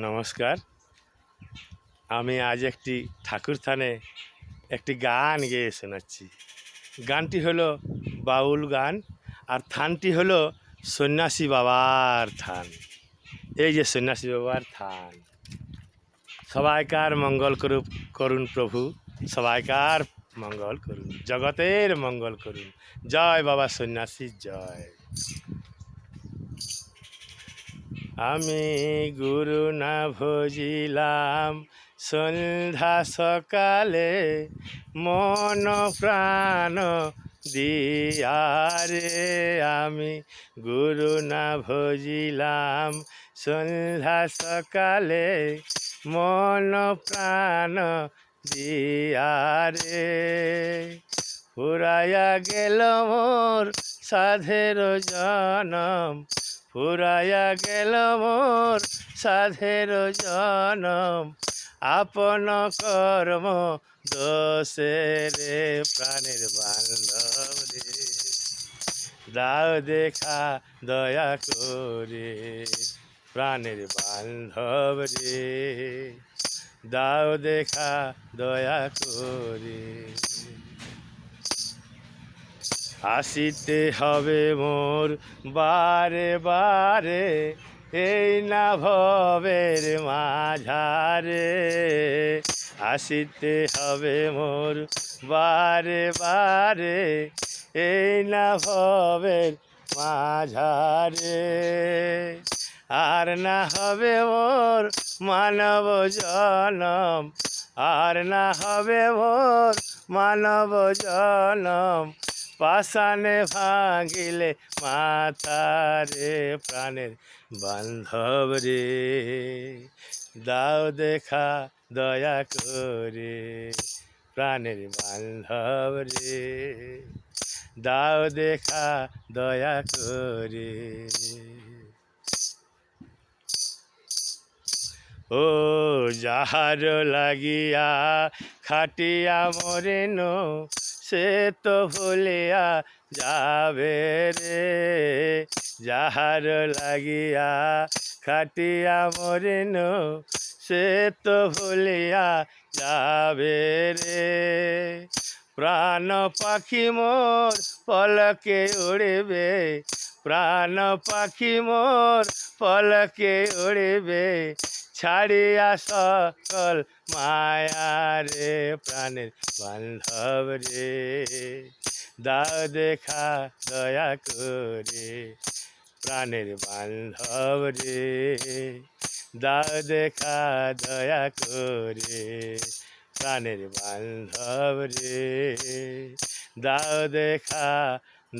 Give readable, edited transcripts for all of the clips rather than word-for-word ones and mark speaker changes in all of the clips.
Speaker 1: নমস্কার। আমি আজ একটি ঠাকুর থানে একটি গান গেয়ে শোনাচ্ছি। গানটি হলো বাউল গান, আর থানটি হলো সন্ন্যাসী বাবার থান। এই যে সন্ন্যাসী বাবার থান। সবাইকার মঙ্গল করুন প্রভু, সবাইকার মঙ্গল করুন, জগতের মঙ্গল করুন। জয় বাবা সন্ন্যাসী জয়। আমি গুরু না ভজিলাম সন্ধ্যা সকালে, মন প্রাণ দিয়ারে। আমি গুরু না ভজিলাম সন্ধ্যা সকালে, মন প্রাণ দিয়ারে। ফুরাইয়া গেল মোর সাধের জনম, ফুরাইয়া গেল মোর সাধের জনম। আপন কর্ম দোষে রে প্রাণের বান্ধব রে, দাও দেখা দয়া করে প্রাণের বান্ধব রে, দাও দেখা দয়া করে। আসিতে হবে মোর বারে বারে, এই না ভবের মাঝারে। আসিতে হবে মোর বারে বারে, এই না ভবের মাঝারে। আর না হবে মোর মানব জনম, আর না হবে মোর মানব জনম। পাষাণে ভাঙিলে মাথারে প্রাণের বান্ধব রে, দাও দেখা দয়া করে প্রাণের বান্ধব রে, দাও দেখা দয়া করে। ও যাহার লাগিয়া খাটিয়া মরেন, সে তো ভুলিয়া যাবে রে। যাহার লাগিয়া খাটিয়া মরেন, সে তো ভুলিয়া যাবে রে। প্রাণ পাখি মোর পলকে উড়িবে, প্রাণ পাখি মোর পলকে উড়িবে। ছাড়িয়া সকল মায়া রে প্রাণের বান্ধব রে, দাও দেখা দয়া করে প্রাণের বান্ধব রে, দাও দেখা দয়া করে প্রাণের বান্ধব রে, দাও দেখা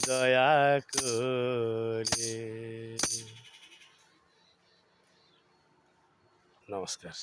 Speaker 1: দয়া করে। নমস্কার।